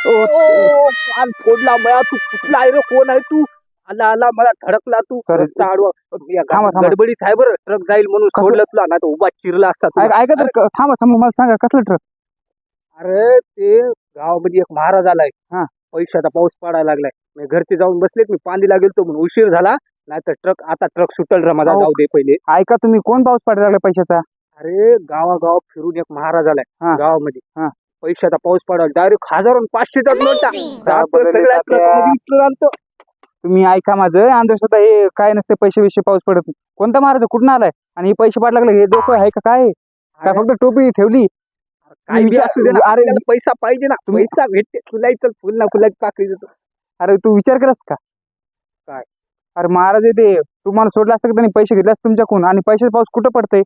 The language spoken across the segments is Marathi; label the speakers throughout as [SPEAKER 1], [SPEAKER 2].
[SPEAKER 1] कान फोडला मला. तू कुठला आहे रे? कोण आहे तू? आला आला मला धडकला तू.
[SPEAKER 2] Sorry.
[SPEAKER 1] रस्ता आडवा. या
[SPEAKER 2] थांबा, थांबा.
[SPEAKER 1] गडबडीत आहे बरं. ट्रक जाईल म्हणून सोडलं तुला, नाही तर उभा चिरला असता तुला.
[SPEAKER 2] ऐका तर थांबा थांबा, मला सांगा कसलं ट्रक?
[SPEAKER 1] अरे ते गावामध्ये एक महाराज आलाय.
[SPEAKER 2] हा.
[SPEAKER 1] पैशाचा पाऊस पडायला लागलाय. मी घरचे जाऊन बसलेत. मी पांदीला गेलतो म्हणून उशीर झाला. नाही तर ट्रक सुटल रे माझा.
[SPEAKER 2] अहो.
[SPEAKER 1] जाऊ दे पहिले.
[SPEAKER 2] ऐका तुम्ही, कोण पाऊस पडायला लागला पैशाचा?
[SPEAKER 1] अरे गावागाव फिरून एक महाराज आलाय
[SPEAKER 2] हा.
[SPEAKER 1] गावामध्ये.
[SPEAKER 2] हा.
[SPEAKER 1] पैशाचा पाऊस पडायला डायरेक्ट 1000 आणि 500चा नोटा.
[SPEAKER 2] बदलले
[SPEAKER 1] सगळ्या
[SPEAKER 2] तात्या.
[SPEAKER 1] ट्रकमध्ये उचलून आणतो.
[SPEAKER 2] तुम्ही ऐका माझं, अंधश्रद्धा हे काय नसते, पैसे विषय पाऊस पडत नाही. कोणता महाराज कुठून आलाय आणि हे पैसे पाड लागले? हे डोकं आहे का काय? काय
[SPEAKER 1] अरे.
[SPEAKER 2] फक्त टोपी ठेवली?
[SPEAKER 1] काय बी असू दे ना,
[SPEAKER 2] अरे
[SPEAKER 1] आपल्याला पैसा पाहिजे ना. पैसा भेटते. तुला चल फुल ना फुलाची पाकळी देतो.
[SPEAKER 2] अरे तू विचार केलास का?
[SPEAKER 1] काय?
[SPEAKER 2] अरे महाराज येते, तुम्हाला सोडलं असतं का त्यांनी पैसे घेतले असते तुमच्याकडून? आणि पैशाचा पाऊस कुठं पडतंय?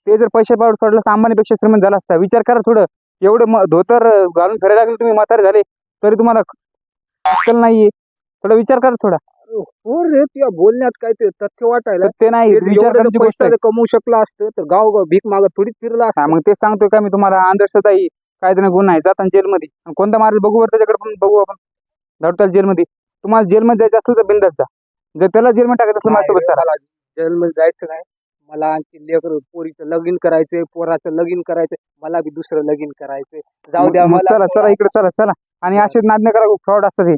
[SPEAKER 2] ते जर पैसे पाऊस पडला तर अंबानीपेक्षा श्रीमंत झाला असता. विचार करा थोडं. एवढं धोतर घालून फिरायला लागले तुम्ही, म्हातारे झाले तरी तुम्हाला अक्कल नाहीये. थोडा विचार करा थोडा.
[SPEAKER 1] हो रे, तुझ्या बोलण्यात काय ते तथ्य वाटायला.
[SPEAKER 2] ते नाही, विचार
[SPEAKER 1] एवढं
[SPEAKER 2] करण्याची
[SPEAKER 1] जर
[SPEAKER 2] गोष्ट
[SPEAKER 1] पैसा
[SPEAKER 2] आहे.
[SPEAKER 1] जर कमवू शकला असतं तर गाव भीक मागत थोडीच फिरला
[SPEAKER 2] हा,
[SPEAKER 1] असतं.
[SPEAKER 2] मग तेच सांगतोय का मी तुम्हाला, अंधश्रद्धा ही काय त्याने गुन्हा आहे, जाताना जेलमध्ये. आणि कोणता महाराज बघू बरं, त्याच्याकडे पण बघू आपण. धावताल जेलमध्ये. तुम्हाला जेलमध्ये जायचं असलं तर बिंदास जा. जर त्याला जेलमध्ये टाकायचं असलं माझ्यासोबत चला.
[SPEAKER 1] मला जेलमध्ये जायचं नाही. मला आणखी लेकर पोरीचं लगीन करायचंय, पोराचं लगीन करायचंय. मला बी दुसरं लगीन करायचंय. जाऊ द्या
[SPEAKER 2] मग
[SPEAKER 1] मला.
[SPEAKER 2] चला चला, इकडे चला चला. आणि असे नाद नाही करा, फ्रॉड असतात हे.